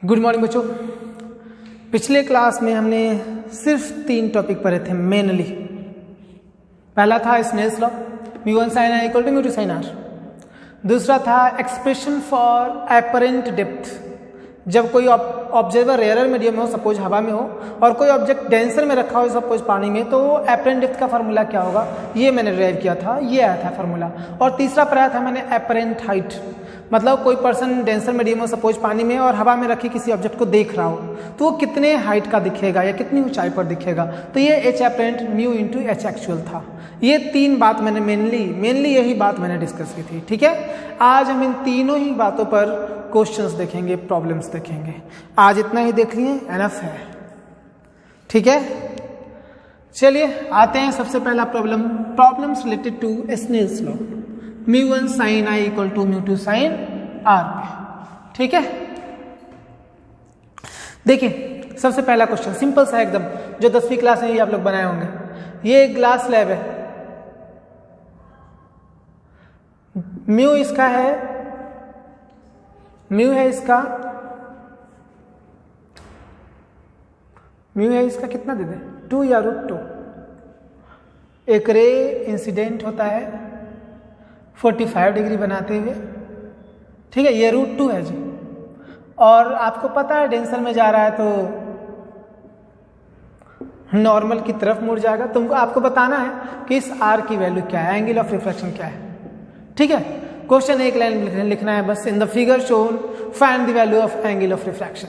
Good morning बच्चों। पिछले class में हमने सिर्फ 3 टॉपिक पढ़े थे मेनली। पहला था Snell's law, μ1 sin r equal to μ2 sin r। दूसरा था एक्सप्रेशन फॉर एपरेंट डेप्थ, जब कोई ऑब्जर्वर रेयर मीडियम में हो, सपोज हवा में हो, और कोई ऑब्जेक्ट डेंसर में रखा हो, सपोज पानी में, तो एपरेंट डेप्थ का फार्मूला क्या होगा, ये मैंने ड्राइव किया था, ये आया था फार्मूला। और तीसरा पढ़ाया था मैंने एपरेंट हाइट, मतलब कोई पर्सन डेंसर मीडियम हो, सपोज पानी में, और हवा में रखी किसी ऑब्जेक्ट को देख रहा हो, तो वो कितने हाइट का दिखेगा या कितनी ऊंचाई पर दिखेगा। तो ये H apparent mu into H actual था। ये 3 बात मैंने मेनली यही बात मैंने डिस्कस की थी। ठीक है, आज हम इन तीनों ही बातों पर क्वेश्चंस देखेंगे, प्रॉब्लम्स देखेंगे। आज इतना ही देख लिए, एनफ है। ठीक है, चलिए आते हैं। सबसे पहला problems related to Snell's law, μ1 sin i equal to μ2 sin r पे। ठीक है, देखिए सबसे पहला क्वेश्चन सिंपल सा एकदम, जो 10वीं क्लास में ही आप लोग बनाए होंगे। ये एक ग्लास स्लैब है, म्यू इसका है, म्यू है इसका कितना दे दें, 2 या √2। एक रे इंसिडेंट होता है 45 डिग्री बनाते हुए। ठीक है, ये √2 है जी, और आपको पता है डेंसर में जा रहा है तो नॉर्मल की तरफ मुड़ जाएगा। तुमको आपको बताना है कि इस आर की वैल्यू क्या है, एंगल ऑफ रिफ्रैक्शन क्या है। ठीक है, क्वेश्चन एक लाइन लिखना है बस। इन the figure shown find the value of angle of refraction.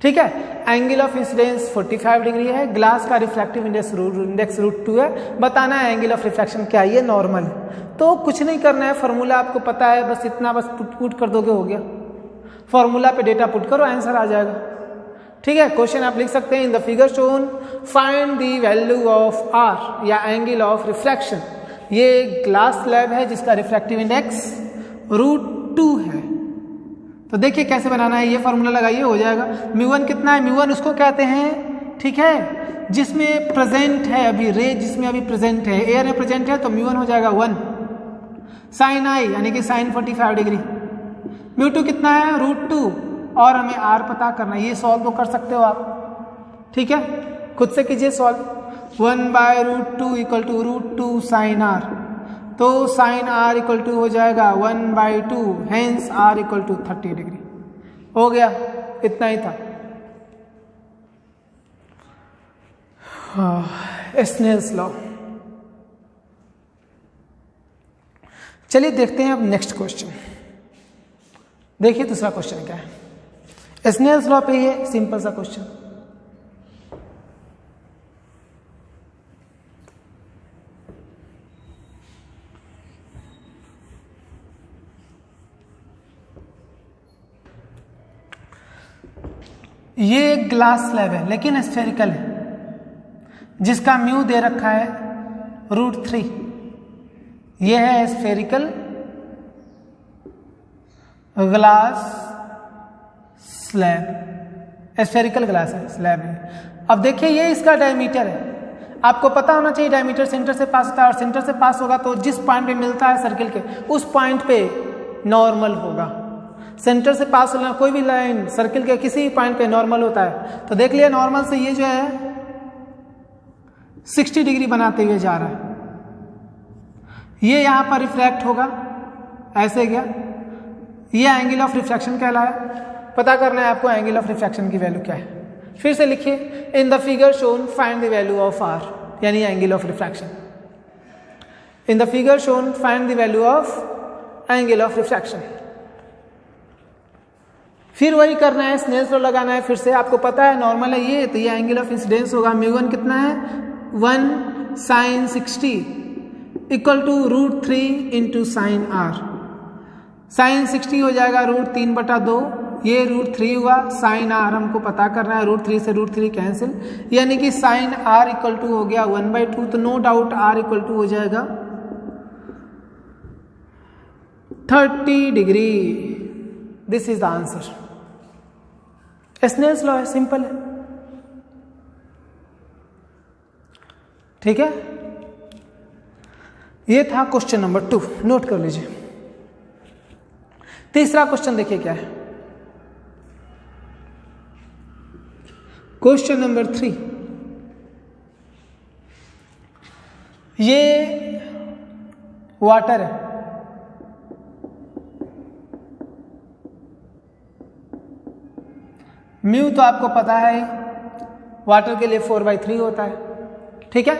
ठीक है, एंगल ऑफ इंसिडेंस 45 डिग्री है, ग्लास का रिफ्रैक्टिव इंडेक्स √2 है, बताना है एंगल ऑफ रिफ्रैक्शन क्या है, ये नॉर्मल है। तो कुछ नहीं करना है, फार्मूला आपको पता है, बस इतना बस पुट कर दोगे, हो गया। फार्मूला पे डेटा पुट करो, आंसर आ जाएगा। ठीक है, क्वेश्चन आप लिख सकते हैं in the figure shown find the value of R या एंगल ऑफ रिफ्रैक्शन। ये ग्लास स्लैब है जिसका रिफ्रैक्टिव इंडेक्स √2 है। तो देखिए कैसे बनाना है, ये फार्मूला लगाइए, हो जाएगा। μ1 कितना है, μ1 उसको कहते हैं, ठीक है, जिसमें प्रेजेंट है अभी रे, जिसमें अभी प्रेजेंट है, एयर में प्रेजेंट है, तो μ1 हो जाएगा 1 sin i यानी कि sin 45 डिग्री। μ2 कितना है, √2, और हमें r पता करना है। ये सॉल्व तो कर सकते हो आप, ठीक है, खुद से कीजिए solve. 1/√2 equal to √2 sin r, तो sin r इक्वल टू हो जाएगा 1/2, hence r equal to 30 degree. हो गया, इतना ही था। Snell's law. चलिए देखते हैं अब नेक्स्ट क्वेश्चन। देखिए दूसरा क्वेश्चन क्या है, स्नेल्स लॉ पे ये सिंपल सा क्वेश्चन। ये एक ग्लास स्लैब है लेकिन स्फेरिकल है, जिसका म्यू दे रखा है √3। ये है spherical glass slab, spherical glass है, स्लैब है। अब देखिए ये इसका डायमीटर है, आपको पता होना चाहिए डायमीटर सेंटर से पास होता है, और सेंटर से पास होगा तो जिस पॉइंट पे मिलता है सर्किल के, उस पॉइंट पे नॉर्मल होगा। सेंटर से पास होना, कोई भी लाइन सर्किल के किसी भी पॉइंट पे नॉर्मल होता है। तो देख लिया, नॉर्मल से ये जो है 60 डिग्री बनाते हुए जा रहा है, ये यहां पर रिफ्लेक्ट होगा, ऐसे गया, ये एंगल ऑफ रिफ्रैक्शन कहलाया। पता करना है आपको एंगल ऑफ रिफ्रैक्शन की वैल्यू क्या है। फिर से लिखिए, in the figure shown find the value of R, यानी angle of refraction. In the figure shown find the value of angle of refraction. फिर वही करना है, स्नेल्स लॉ लगाना है। फिर से आपको पता है नॉर्मल है ये, तो ये एंगल ऑफ इंसिडेंस होगा। μ1 कितना है, 1 sin 60 equal to √3 into sine r। sin 60 हो जाएगा √3/2, ये √3 हुआ, sin r हमको पता करना है, √3 से √3 कैंसिल, यानी कि sin r इक्वल टू हो गया 1/2। तो no doubt r equal to हो जाएगा 30 degree. This is the answer. Snell's law है, सिंपल है। ठीक है, ये था क्वेश्चन नंबर 2, नोट कर लीजिए। तीसरा क्वेश्चन देखिए क्या है। क्वेश्चन नंबर 3, ये वाटर है, म्यू तो आपको पता है वाटर के लिए 4/3 होता है, ठीक है।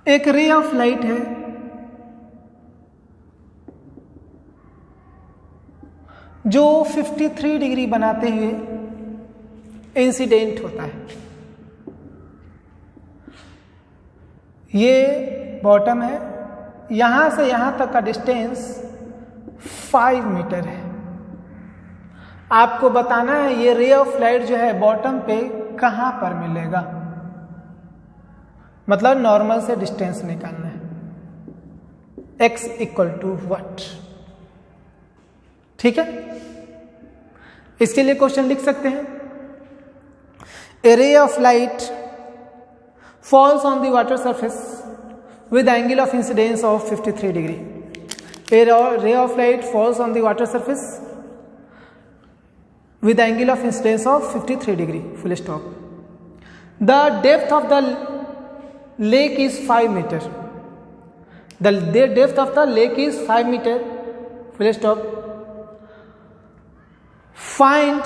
एक रे ऑफ लाइट है जो 53 डिग्री बनाते हुए इंसिडेंट होता है। ये बॉटम है, यहां से यहां तक का डिस्टेंस 5 मीटर है। आपको बताना है ये रे ऑफ लाइट जो है बॉटम पे कहां पर मिलेगा, मतलब नॉर्मल से डिस्टेंस निकालना है। x = what, ठीक है। इसके लिए क्वेश्चन लिख सकते हैं, a ray of light falls on the water surface with angle of incidence of 53 degree. A ray of light falls on the water surface with angle of incidence of 53 degree. Full stop. The depth of the lake is 5 meter. The depth of the lake is 5 meter. Full stop. Find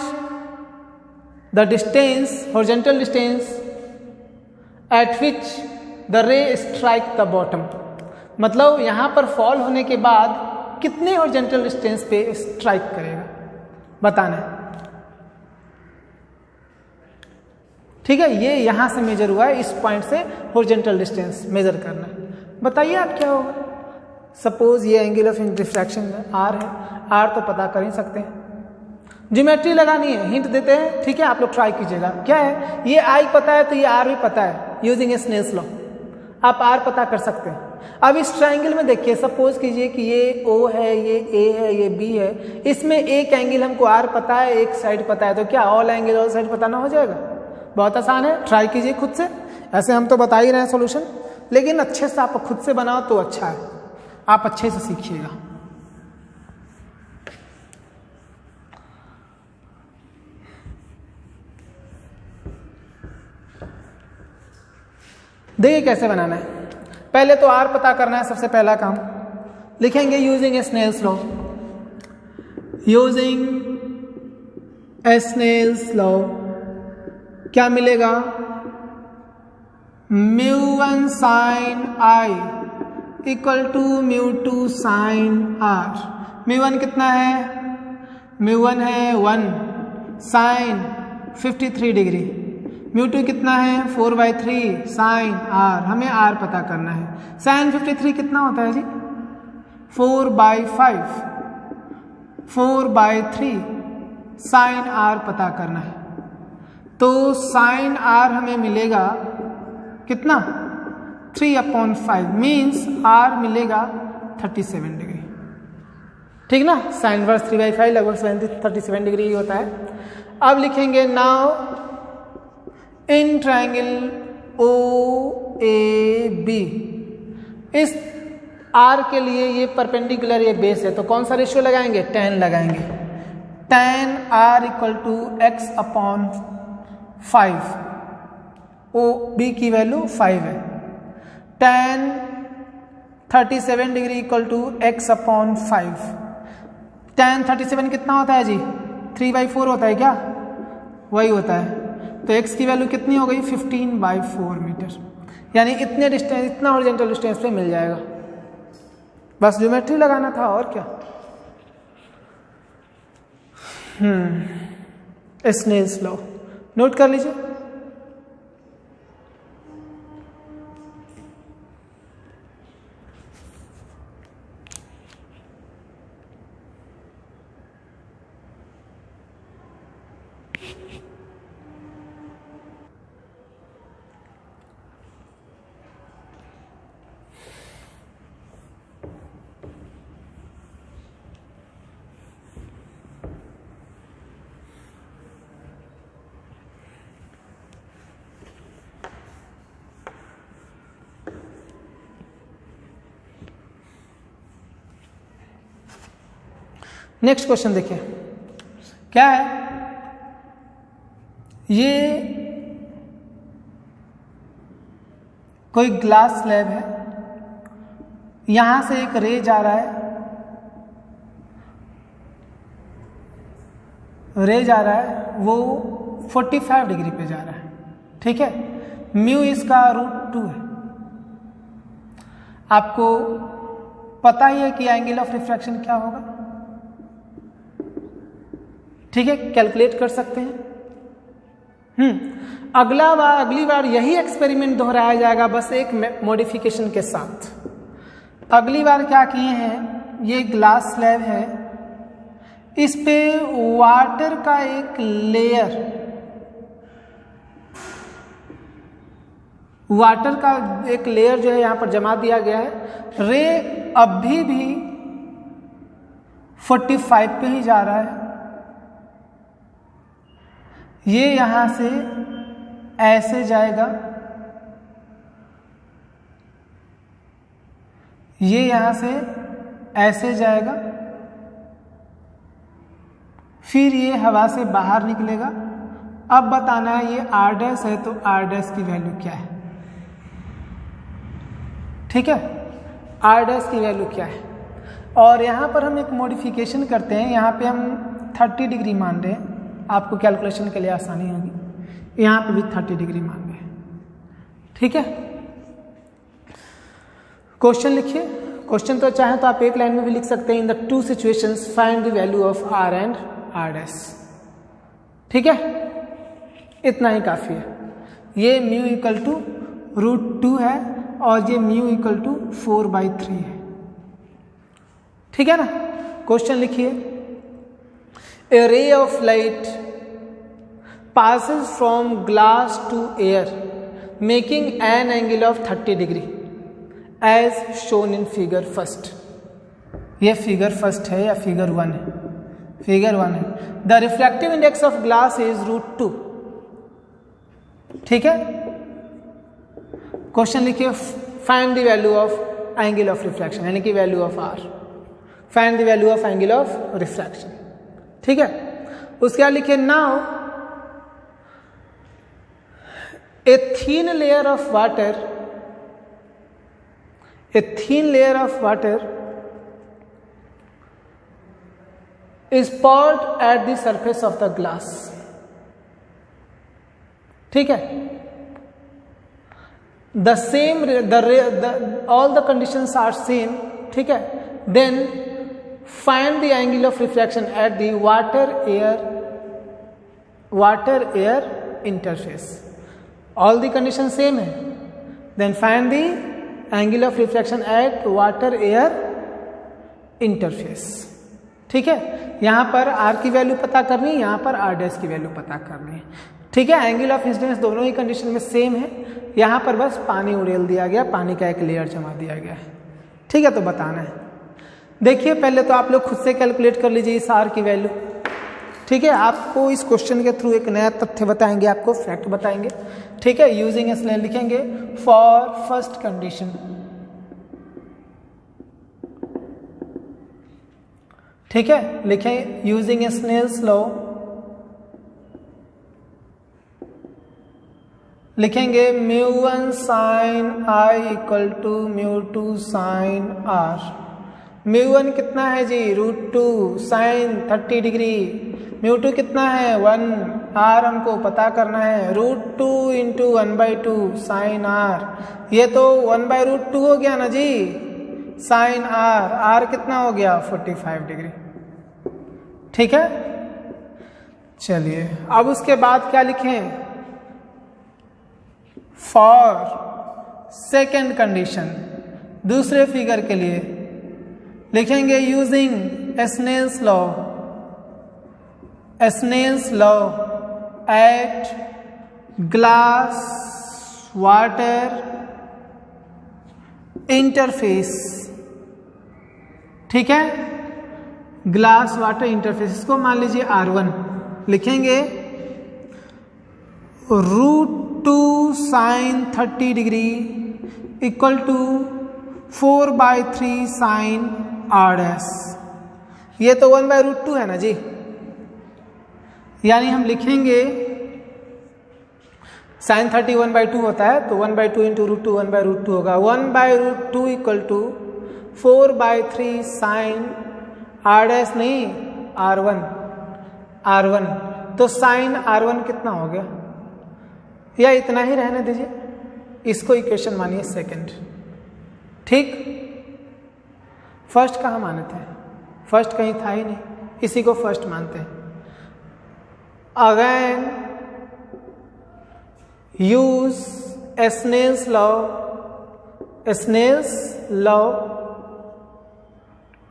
the distance, horizontal distance at which the ray strike the bottom. मतलब यहां पर fall होने के बाद कितने horizontal distance पे strike करेगा बताना है, ठीक है। ये यहां से मेजर हुआ है, इस पॉइंट से हॉरिजॉन्टल डिस्टेंस मेजर करना है। बताइए आप क्या होगा। सपोज ये एंगल ऑफ रिफ्रैक्शन आर है, आर तो पता कर ही सकते हैं, ज्योमेट्री लगानी है, हिंट देते हैं, ठीक है। आप लोग ट्राई कीजिएगा। क्या है, ये आई पता है तो ये आर भी पता है, यूजिंग ए स्नेल्स लॉ आप आर पता कर सकते हैं। अब इस ट्राइंगल में देखिए, सपोज कीजिए कि ये ओ है, ये ए है, ये बी है, इसमें एक एंगल हमको आर पता है, एक साइड पता है, तो क्या ऑल एंगल ऑल साइड पता ना हो जाएगा। बहुत आसान है, ट्राई कीजिए खुद से। ऐसे हम तो बता ही रहे हैं सोल्यूशन, लेकिन अच्छे से आप खुद से बनाओ तो अच्छा है, आप अच्छे से सीखिएगा। देखिए कैसे बनाना है। पहले तो आर पता करना है, सबसे पहला काम लिखेंगे using a Snell's law. Using a Snell's law क्या मिलेगा, μ1 sin I = μ2 sin R। μ1 कितना है, μ1 है 1 sin 53 डिग्री, μ2 कितना है 4/3 sin R। हमें R पता करना है। sin 53 कितना होता है जी, 4/5, 4/3 sin R पता करना है। तो sin R हमें मिलेगा कितना, 3/5 मीन्स R मिलेगा 37 डिग्री, ठीक ना। sin इनवर्स 3/5 लगभग 37 डिग्री होता है। अब लिखेंगे नाउ इन ट्राइंगल OAB, इस R के लिए ये परपेंडिकुलर, ये बेस है, तो कौन सा रेशियो लगाएंगे, tan लगाएंगे। tan R = x/5, OB की वैल्यू 5 है। tan 37 degree = x/5। tan 37 कितना होता है जी, 3/4 होता है क्या, वही होता है। तो x की वैल्यू कितनी हो गई, 15/4 मीटर, यानी इतने डिस्टेंस, इतना हॉरिजॉन्टल डिस्टेंस पे मिल जाएगा। बस ज्योमेट्री लगाना था और क्या। स्नेल्स लॉ नोट कर लीजिए। नेक्स्ट क्वेश्चन देखिए क्या है, ये कोई ग्लास स्लैब है, यहां से एक रे जा रहा है, वो 45 डिग्री पे जा रहा है, ठीक है। म्यू इसका √2 है। आपको पता ही है कि एंगल ऑफ रिफ्रैक्शन क्या होगा, ठीक है, कैलकुलेट कर सकते हैं। अगली बार यही एक्सपेरिमेंट दोहराया जाएगा, बस एक मॉडिफिकेशन के साथ। अगली बार क्या किए हैं, ये ग्लास स्लैब है, इस पे वाटर का एक लेयर जो है यहां पर जमा दिया गया है। रे अभी भी 45 पे ही जा रहा है। ये यहां से ऐसे जाएगा, ये यहां से ऐसे जाएगा, फिर ये हवा से बाहर निकलेगा। अब बताना है ये R' है, तो R' की वैल्यू क्या है, ठीक है, R' की वैल्यू क्या है। और यहाँ पर हम एक मॉडिफिकेशन करते हैं, यहाँ पे हम 30 डिग्री मान रहे हैं, आपको कैलकुलेशन के लिए आसानी होगी। यहाँ पे भी 30 डिग्री मान रहे हैं, ठीक है। क्वेश्चन लिखिए। क्वेश्चन तो चाहे तो आप एक लाइन में भी लिख सकते हैं, in the 2 situations find the value of R and R', ठीक है, इतना ही काफी है। ये म्यू इक्वल टू √2 है और ये म्यू इक्वल टू 4/3 है, ठीक है ना। क्वेश्चन लिखिए। A ray of light passes from glass to air making an angle of 30 degree as shown in figure first। ये फिगर फर्स्ट है या फिगर 1 है, फिगर 1 है। The reflective index of glass is √2, ठीक है। क्वेश्चन लिखिए, find the value of angle of reflection, यानी कि value of R। Find the value of angle of reflection, ठीक है। उसके बाद लिखिए, now a thin layer of water is poured at the surface of the glass, ठीक है। the same all the conditions are same, ठीक है। then find the angle of refraction at the water air interface। all the conditions same है, then find the angle of refraction at water air interface, ठीक है। यहां पर R की value पता करनी है, यहां पर R' की वैल्यू पता करनी है, ठीक है। एंगल ऑफ इंसिडेंस दोनों ही कंडीशन में सेम है, यहां पर बस पानी उड़ेल दिया गया, पानी का एक लेयर जमा दिया गया है, ठीक है। तो बताना है। देखिए, पहले तो आप लोग खुद से कैलकुलेट कर लीजिए इस R की वैल्यू, ठीक है। आपको इस क्वेश्चन के थ्रू एक नया तथ्य बताएंगे, आपको फैक्ट बताएंगे, ठीक है। यूजिंग स्नेल लिखेंगे फॉर फर्स्ट कंडीशन, ठीक है। लिखें यूजिंग स्नेल्स लॉ, लिखेंगे μ1 sin I equal to μ2 sin R। μ1 कितना है जी, √2 sin 30 डिग्री, μ2 कितना है 1, R हमको पता करना है, √2 इंटू 1/2 sin R। ये तो 1/√2 हो गया ना जी, sin R, R कितना हो गया 45 डिग्री, ठीक है। चलिए, अब उसके बाद क्या लिखें, फॉर सेकेंड कंडीशन, दूसरे फिगर के लिए लिखेंगे using Snell's law at glass water interface, ठीक है। ग्लास वाटर इंटरफेस, इसको मान लीजिए R1, लिखेंगे √2 sin 30 degree equal to 4/3 sin R'। ये तो 1/√2 है ना जी, यानी हम लिखेंगे साइन 30 1/2 होता है, तो 1/2 इंटू रूट 2 1/√2 होगा। 1/√2 equal to 4/3 sine R dash नहीं R1, तो साइन R1 कितना हो गया, या इतना ही रहने दीजिए, इसको इक्वेशन मानिए सेकंड। ठीक, फर्स्ट कहाँ माने थे, फर्स्ट कहीं था ही नहीं, इसी को फर्स्ट मानते हैं। Again use Snell's law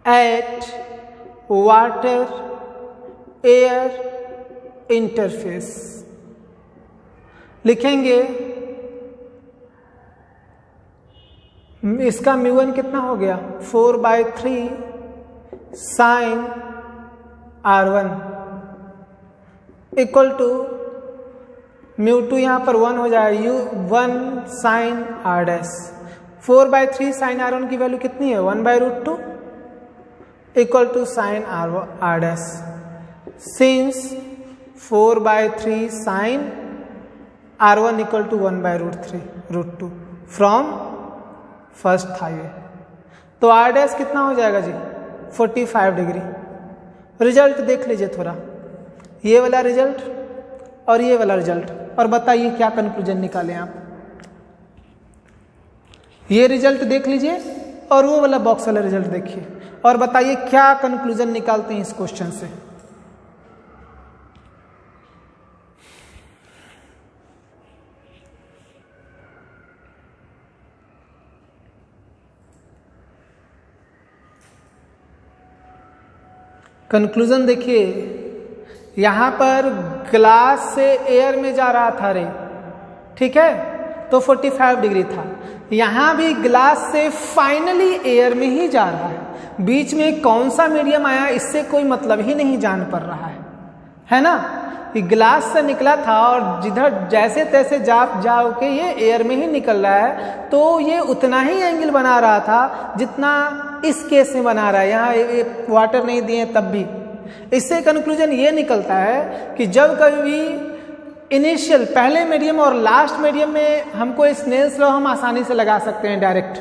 at water air interface. लिखेंगे इसका μ1 कितना हो गया 4/3 साइन R1 इक्वल टू μ2 यहाँ पर 1 हो जाएगा 1 sign R dash. 4/3 sine R1 की वैल्यू कितनी है 1/√2 equal to sine R dash. Since 4/3 sine R1 equal to 1/√2 from first था ये, तो R डैश कितना हो जाएगा जी 45 डिग्री। रिजल्ट देख लीजिए थोड़ा, ये वाला रिजल्ट और ये वाला रिजल्ट, और बताइए क्या कंक्लूजन निकालें आप। ये रिजल्ट देख लीजिए और वो वाला बॉक्स वाला रिजल्ट देखिए, और बताइए क्या कंक्लूजन निकालते हैं इस क्वेश्चन से। कंक्लूजन देखिए, यहां पर ग्लास से एयर में जा रहा था रे, ठीक है, तो 45 डिग्री था। यहां भी ग्लास से फाइनली एयर में ही जा रहा है, बीच में कौन सा मीडियम आया इससे कोई मतलब ही नहीं जान पड़ रहा है ना। ये ग्लास से निकला था और जिधर जैसे तैसे जाओ के ये एयर में ही निकल रहा है, तो ये उतना ही एंगल बना रहा था जितना इस केस में बना रहा है। यहाँ ये वाटर नहीं दिए तब भी। इससे कंक्लूजन ये निकलता है कि जब कभी इनिशियल पहले मीडियम और लास्ट मीडियम में हमको स्नेल्स लॉ हम आसानी से लगा सकते हैं डायरेक्ट,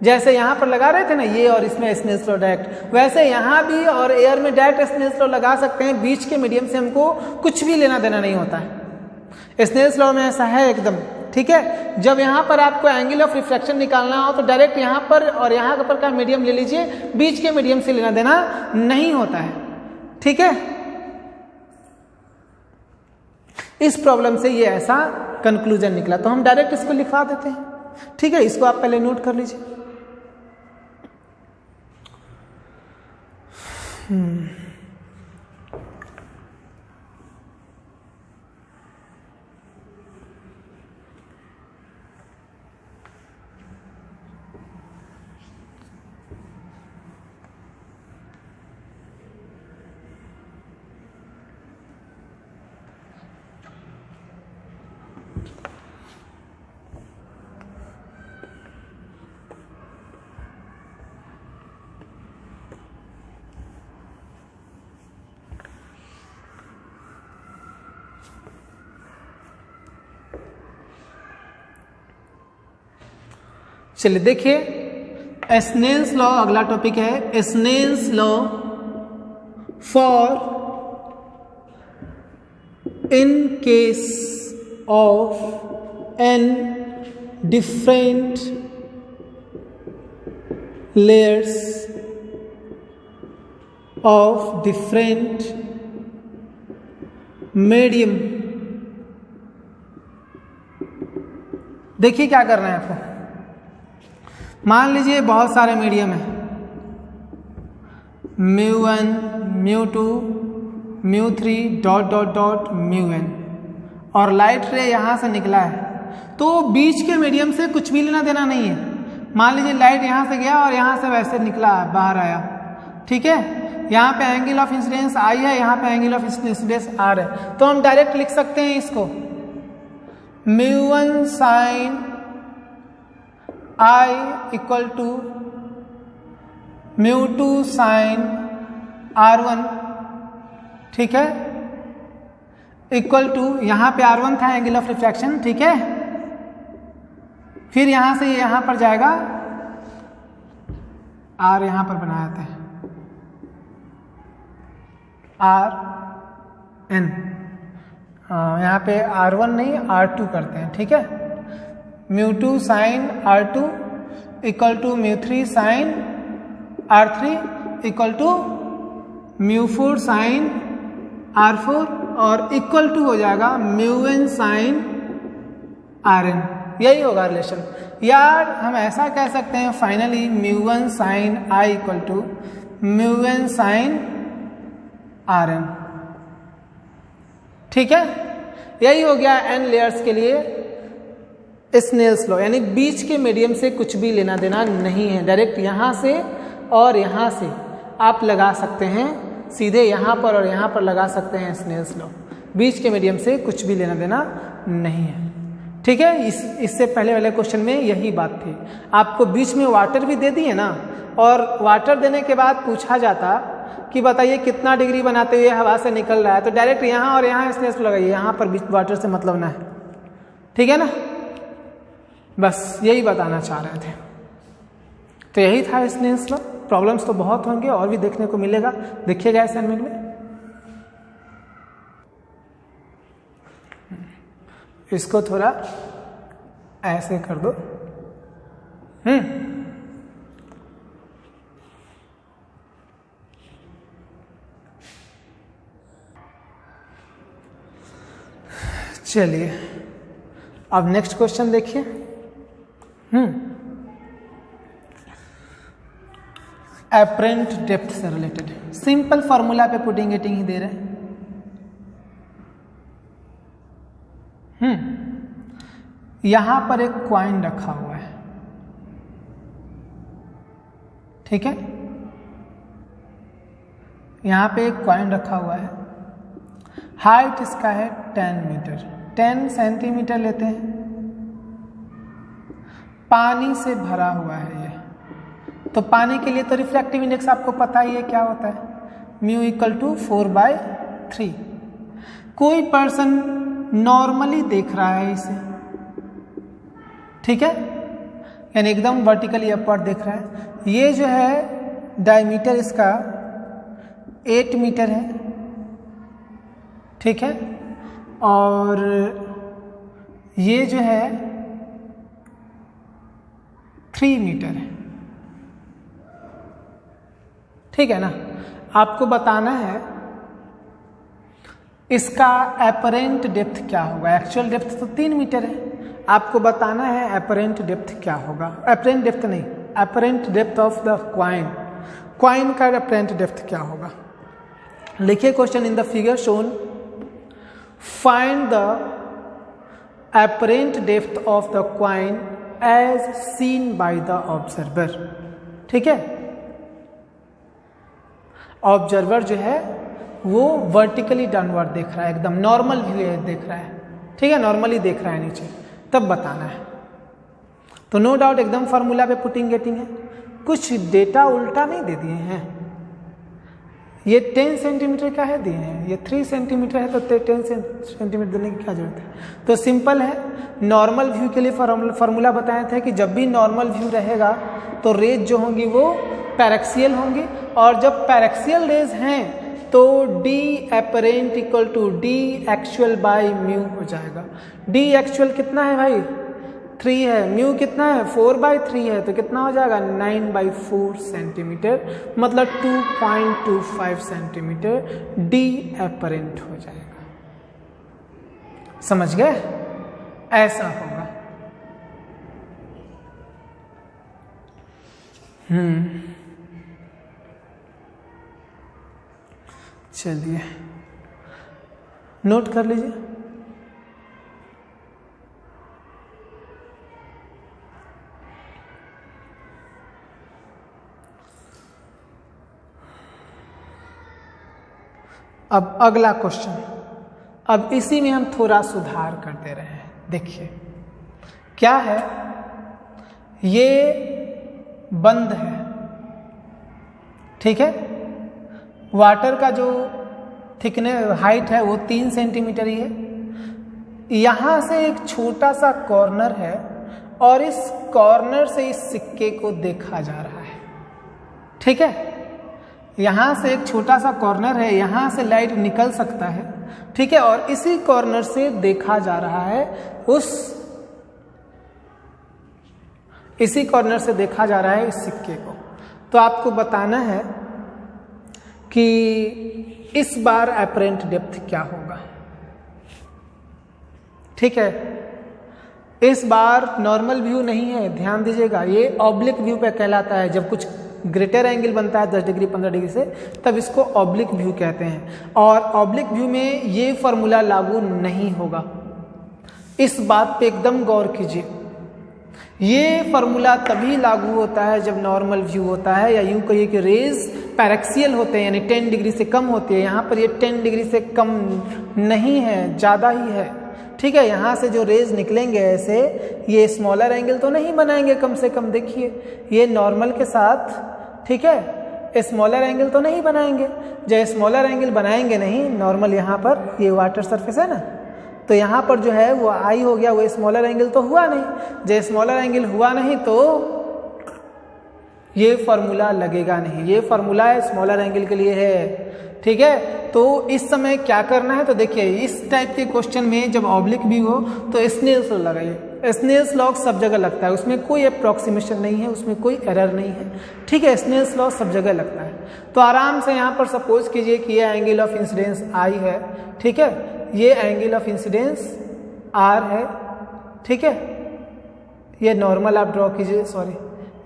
जैसे यहाँ पर लगा रहे थे ना ये और इसमें स्नेल्स लॉ डायरेक्ट, वैसे यहाँ भी और एयर में डायरेक्ट स्नेल्स लॉ लगा सकते हैं। बीच के मीडियम से हमको कुछ भी लेना देना नहीं होता है, स्नेल्स लॉ में ऐसा है एकदम, ठीक है। जब यहाँ पर आपको एंगल ऑफ रिफ्रैक्शन निकालना हो तो डायरेक्ट यहाँ पर और यहाँ पर का मीडियम ले लीजिए, बीच के मीडियम से लेना देना नहीं होता है, ठीक है। इस प्रॉब्लम से ये ऐसा कंक्लूजन निकला, तो हम डायरेक्ट इसको लिखवा देते हैं, ठीक है। इसको आप पहले नोट कर लीजिए। चलिए देखिए, स्नेल्स लॉ अगला टॉपिक है। Snell's law for in case of an different layers of different medium. देखिए क्या करना है आपको। मान लीजिए बहुत सारे मीडियम है, μ1 μ2 μ3 डॉट डॉट डॉट μn, और लाइट रे यहाँ से निकला है, तो बीच के मीडियम से कुछ भी लेना देना नहीं है। मान लीजिए लाइट यहाँ से गया और यहाँ से वैसे निकला बाहर आया, ठीक है। यहाँ पे एंगल ऑफ इंसिडेंस आई है, यहाँ पे एंगल ऑफ इंसिडेंस आर है, तो हम डायरेक्ट लिख सकते हैं इसको μ1 sine I equal to μ2 sine R1, ठीक है। इक्वल टू, यहाँ पे R1 था एंगल ऑफ रिफ्रैक्शन, ठीक है। फिर यहाँ से यहाँ पर जाएगा, R यहाँ पर बनाया था RN, यहाँ पे R1 नहीं R2 करते हैं, ठीक है। μ2 sine R2 equal to μ3 sine R3 equal to μ4 sine R4 और इक्वल टू हो जाएगा μn साइन Rn। यही होगा रिलेशन। यार हम ऐसा कह सकते हैं finally μ1 sine I equal to μn sine Rn, ठीक है। यही हो गया n लेयर्स के लिए स्नेल्स लॉ, यानी बीच के मीडियम से कुछ भी लेना देना नहीं है, डायरेक्ट यहाँ से और यहाँ से आप लगा सकते हैं, सीधे यहाँ पर और यहाँ पर लगा सकते हैं स्नेल्स लॉ। बीच के मीडियम से कुछ भी लेना देना नहीं है, ठीक है। इससे पहले वाले क्वेश्चन में यही बात थी। आपको बीच में वाटर भी दे दिए ना, और वाटर देने के बाद पूछा जाता कि बताइए कितना डिग्री बनाते हुए हवा से निकल रहा है, तो डायरेक्ट यहाँ और यहाँ स्नेल्स लॉ लगाइए, यहाँ पर बीच वाटर से मतलब ना है, ठीक है ना। बस यही बताना चाह रहे थे। तो यही था स्नेल्स लॉ। प्रॉब्लम्स तो बहुत होंगे और भी देखने को मिलेगा, देखिएगा असाइनमेंट में। इसको थोड़ा ऐसे कर दो, चलिए अब नेक्स्ट क्वेश्चन देखिए। एपरेंट डेप्थ से रिलेटेड सिंपल फॉर्मूला पे पुटिंग गेटिंग ही दे रहे हैं। यहां पर एक कॉइन रखा हुआ है, ठीक है। यहां पे एक कॉइन रखा हुआ है, हाइट इसका है 10 मीटर, 10 सेंटीमीटर लेते हैं। पानी से भरा हुआ है ये, तो पानी के लिए तो रिफ्रैक्टिव इंडेक्स आपको पता ही है क्या होता है, म्यू इक्वल टू 4/3। कोई पर्सन नॉर्मली देख रहा है इसे, ठीक है, यानी एकदम वर्टिकली अपवर्ड देख रहा है। ये जो है डायमीटर इसका 8 मीटर है, ठीक है, और ये जो है 3 मीटर है, ठीक है ना। आपको बताना है इसका एपरेंट डेप्थ क्या होगा। एक्चुअल डेप्थ तो 3 मीटर है, आपको बताना है एपरेंट डेप्थ क्या होगा। एपरेंट डेप्थ नहीं, apparent depth of the coin, coin का एपरेंट डेप्थ क्या होगा। लिखिए question in the figure shown, find the apparent depth of the coin as seen by the observer, ठीक है। ऑब्जर्वर जो है वो वर्टिकली डाउनवर्ड देख रहा है, एकदम नॉर्मल देख रहा है, ठीक है, नॉर्मली देख रहा है नीचे, तब बताना है। तो नो डाउट एकदम फार्मूला पे पुटिंग गेटिंग है, कुछ डेटा उल्टा नहीं दे दिए हैं। ये 10 सेंटीमीटर का है दिए हैं, ये 3 सेंटीमीटर है, तो 10 सेंटीमीटर देने की क्या जरूरत है। तो सिंपल है, नॉर्मल व्यू के लिए फार्मूला बताए थे कि जब भी नॉर्मल व्यू रहेगा तो रेज जो होंगी वो पैरेक्सियल होंगी, और जब पैरेक्सियल रेज हैं तो D apparent equal to D actual by mu हो जाएगा। डी एक्चुअल कितना है भाई, 3 है, म्यू कितना है 4/3 है, तो कितना हो जाएगा 9/4 सेंटीमीटर, मतलब 2.25 सेंटीमीटर डी एपरेंट हो जाएगा। समझ गए, ऐसा होगा। चलिए नोट कर लीजिए। अब अगला क्वेश्चन, अब इसी में हम थोड़ा सुधार कर दे रहे हैं। देखिए क्या है, ये बंद है, ठीक है। वाटर का जो थिकनेस हाइट है वो 3 सेंटीमीटर ही है। यहां से एक छोटा सा कॉर्नर है और इस कॉर्नर से इस सिक्के को देखा जा रहा है। ठीक है, यहां से एक छोटा सा कॉर्नर है, यहां से लाइट निकल सकता है। ठीक है, और इसी कॉर्नर से देखा जा रहा है इसी कॉर्नर से देखा जा रहा है इस सिक्के को। तो आपको बताना है कि इस बार एपरेंट डेप्थ क्या होगा। ठीक है, इस बार नॉर्मल व्यू नहीं है, ध्यान दीजिएगा, ये ऑब्लिक व्यू पे कहलाता है। जब कुछ ग्रेटर एंगल बनता है 10 डिग्री 15 डिग्री से, तब इसको ऑब्लिक व्यू कहते हैं। और ऑब्लिक व्यू में ये फॉर्मूला लागू नहीं होगा, इस बात पे एकदम गौर कीजिए। ये फॉर्मूला तभी लागू होता है जब नॉर्मल व्यू होता है, या यूं कहिए कि रेज पैरेक्सियल होते हैं, यानी 10 डिग्री से कम होती है। यहाँ पर ये 10 डिग्री से कम नहीं है, ज़्यादा ही है। ठीक है, यहाँ से जो रेज निकलेंगे ऐसे, ये स्मॉलर एंगल तो नहीं बनाएंगे, कम से कम देखिए ये नॉर्मल के साथ, ठीक है, स्मॉलर एंगल तो नहीं बनाएंगे। जब स्मॉलर एंगल बनाएंगे नहीं, नॉर्मल यहाँ पर ये वाटर सरफेस है ना, तो यहाँ पर जो है वो आई हो गया, वो स्मॉलर एंगल तो हुआ नहीं। जब स्मॉलर एंगल हुआ नहीं तो ये फॉर्मूला लगेगा नहीं, ये फॉर्मूला स्मॉलर एंगल के लिए है। ठीक है, तो इस समय क्या करना है, तो देखिए इस टाइप के क्वेश्चन में जब ऑब्लिक भी हो तो स्नेल्स लॉ लगाइए। स्नेल्स लॉ सब जगह लगता है, उसमें कोई अप्रॉक्सीमेशन नहीं है, उसमें कोई एरर नहीं है। ठीक है, स्नेल्स लॉ सब जगह लगता है। तो आराम से यहाँ पर सपोज कीजिए कि ये एंगल ऑफ इंसिडेंस आई है। ठीक है, ये एंगल ऑफ इंसिडेंस आर है। ठीक है, ये नॉर्मल आप ड्रॉ कीजिए, सॉरी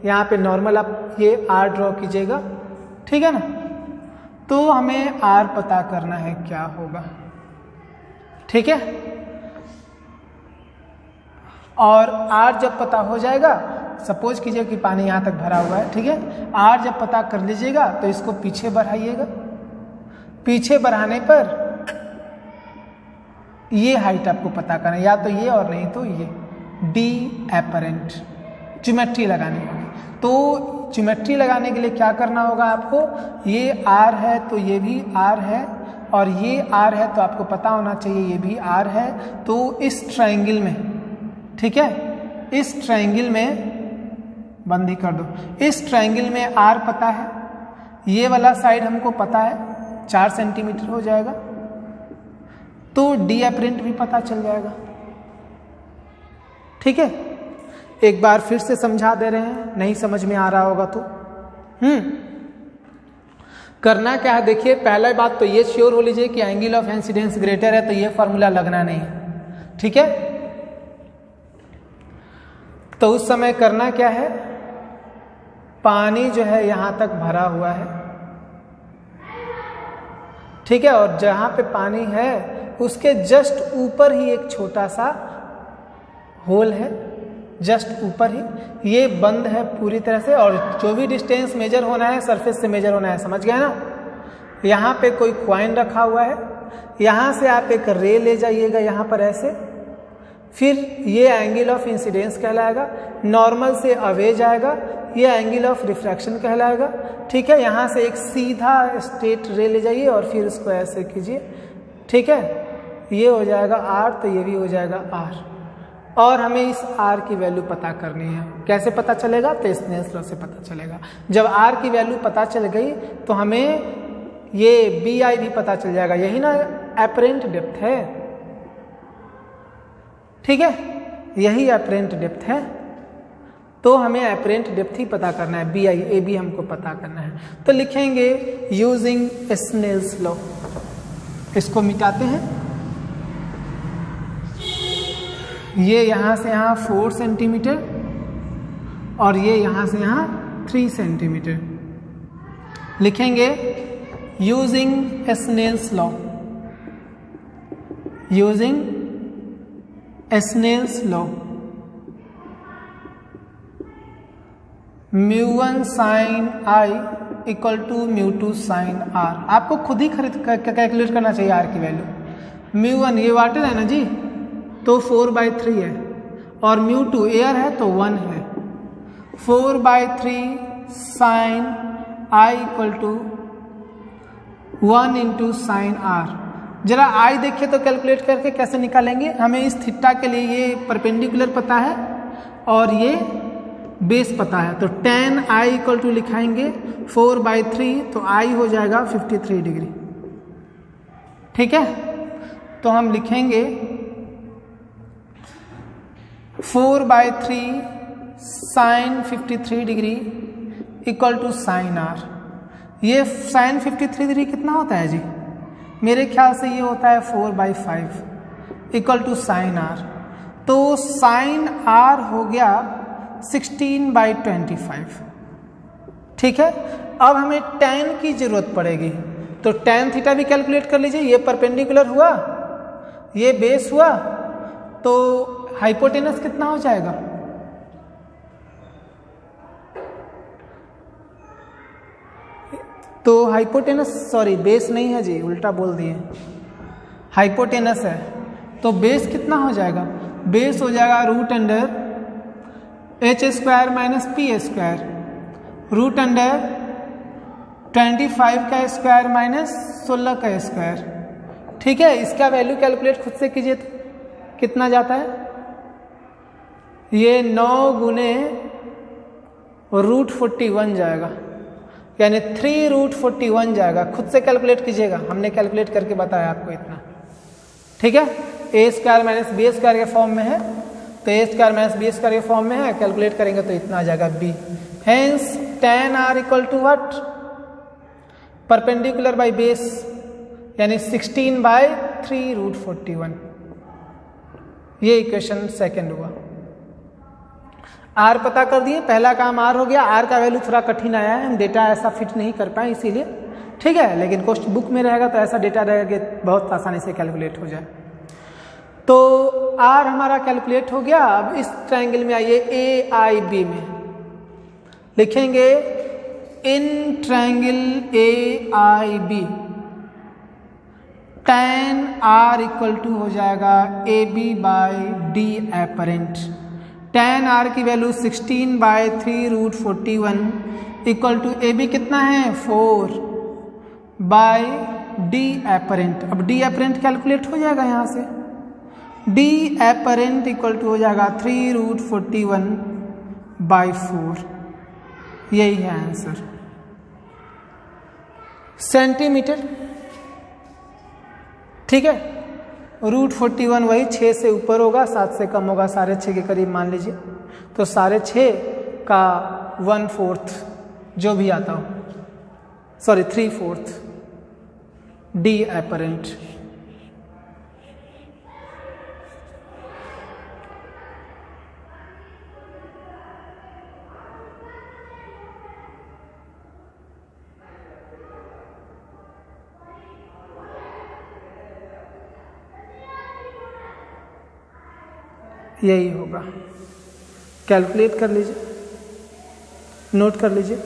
यहाँ पे नॉर्मल आप ये आर ड्रॉ कीजिएगा। ठीक है ना, तो हमें आर पता करना है क्या होगा। ठीक है, और आर जब पता हो जाएगा, सपोज कीजिए कि पानी यहाँ तक भरा हुआ है। ठीक है, आर जब पता कर लीजिएगा तो इसको पीछे बढ़ाइएगा। पीछे बढ़ाने पर ये हाइट आपको पता करना है, या तो ये और नहीं तो ये डी एपरेंट। ज्योमेट्री लगानी होगी, तो ज्योमेट्री लगाने के लिए क्या करना होगा आपको, ये आर है तो ये भी आर है, और ये आर है तो आपको पता होना चाहिए ये भी आर है। तो इस ट्रायंगल में, ठीक है, इस ट्रायंगल में बंद ही कर दो, इस ट्रायंगल में आर पता है, ये वाला साइड हमको पता है 4 सेंटीमीटर हो जाएगा, तो डी एपरेंट भी पता चल जाएगा। ठीक है, एक बार फिर से समझा दे रहे हैं, नहीं समझ में आ रहा होगा तो करना क्या है, देखिए पहला बात तो ये श्योर हो लीजिए कि एंगल ऑफ इंसिडेंस ग्रेटर है, तो ये फॉर्मूला लगना नहीं है। ठीक है, तो उस समय करना क्या है, पानी जो है यहां तक भरा हुआ है। ठीक है, और जहां पे पानी है उसके जस्ट ऊपर ही एक छोटा सा होल है, जस्ट ऊपर ही, ये बंद है पूरी तरह से, और जो भी डिस्टेंस मेजर होना है सरफेस से मेजर होना है, समझ गए ना। यहाँ पे कोई क्वाइन रखा हुआ है, यहाँ से आप एक रे ले जाइएगा यहाँ पर ऐसे, फिर ये एंगल ऑफ इंसिडेंस कहलाएगा, नॉर्मल से अवे जाएगा, ये एंगल ऑफ रिफ्रैक्शन कहलाएगा। ठीक है, यहाँ से एक सीधा स्ट्रेट रे ले जाइए और फिर उसको ऐसे कीजिए। ठीक है, ये हो जाएगा आर, तो ये भी हो जाएगा आर, और हमें इस आर की वैल्यू पता करनी है। कैसे पता चलेगा, तो स्नेल्स लॉ से पता चलेगा। जब आर की वैल्यू पता चल गई तो हमें ये बी आई भी पता चल जाएगा, यही ना एपरेंट डेप्थ है। ठीक है, यही एपरेंट डेप्थ है, तो हमें एपरेंट डेप्थ ही पता करना है, बी आई ए बी हमको पता करना है। तो लिखेंगे यूजिंग स्नेल्स लॉ, इसको मिटाते हैं। ये यहाँ से यहाँ 4 सेंटीमीटर और ये यहाँ से यहाँ 3 सेंटीमीटर। लिखेंगे using Snell's law, using Snell's law, μ1 sin I equal to μ2 sin R। आपको खुद ही कैलकुलेट करना चाहिए R की वैल्यू। μ1 ये वाटर है ना जी, तो 4/3 है, और μ2 एयर है तो 1 है। 4/3 sin I equal to 1 into sine आर। जरा आई देखिए तो कैलकुलेट करके कैसे निकालेंगे। हमें इस थीटा के लिए ये परपेंडिकुलर पता है और ये बेस पता है, तो tan आई इक्वल टू लिखाएंगे 4/3, तो आई हो जाएगा 53 डिग्री। ठीक है, तो हम लिखेंगे 4/3 sine 53 degree equal to sine आर। ये साइन 53 डिग्री कितना होता है जी? मेरे ख्याल से ये होता है 4/5 इक्वल टू साइन आर। तो साइन आर हो गया 16/25। ठीक है, अब हमें tan की जरूरत पड़ेगी, तो tan थीटा भी कैलकुलेट कर लीजिए। ये परपेंडिकुलर हुआ, ये बेस हुआ, तो हाइपोटेनस कितना हो जाएगा? तो हाइपोटेनस, सॉरी बेस नहीं है जी, उल्टा बोल दिए, हाइपोटेनस है। तो बेस कितना हो जाएगा? बेस हो जाएगा root under h² minus p², root under 25 का स्क्वायर माइनस 16 का स्क्वायर। ठीक है, इसका वैल्यू कैलकुलेट खुद से कीजिए तो कितना जाता है? ये 9 गुने √41 जाएगा, यानी 3√41 जाएगा। खुद से कैलकुलेट कीजिएगा, हमने कैलकुलेट करके बताया आपको इतना। ठीक है, a² माइनस b² के फॉर्म में है, तो a² माइनस b² के फॉर्म में है, कैलकुलेट करेंगे तो इतना आ जाएगा b। Hence tan r equal to what? Perpendicular by base, यानी 16/3√41। ये इक्वेशन सेकंड हुआ। आर पता कर दिए, पहला काम आर हो गया। आर का वैल्यू थोड़ा कठिन आया है, हम डेटा ऐसा फिट नहीं कर पाए इसीलिए। ठीक है, लेकिन क्वेश्चन बुक में रहेगा तो ऐसा डेटा रहेगा कि बहुत आसानी से कैलकुलेट हो जाए। तो आर हमारा कैलकुलेट हो गया। अब इस ट्रायंगल में आइए AIB में, लिखेंगे in triangle AIB tan r equal to हो जाएगा AB/D एपरेंट। tan r की वैल्यू 16/3√41 इक्वल टू AB कितना है? 4/D apparent. अब D एपरेंट कैलकुलेट हो जाएगा यहाँ से, D एपरेंट इक्वल टू हो जाएगा 3√41/4। यही है आंसर, सेंटीमीटर। ठीक है, √41 वही 6 से ऊपर होगा, 7 से कम होगा, 6.5 के करीब मान लीजिए। तो 6.5 का 1/4 जो भी आता हो, सॉरी 3/4 D एपरेंट। यही होगा, कैलकुलेट कर लीजिए, नोट कर लीजिए।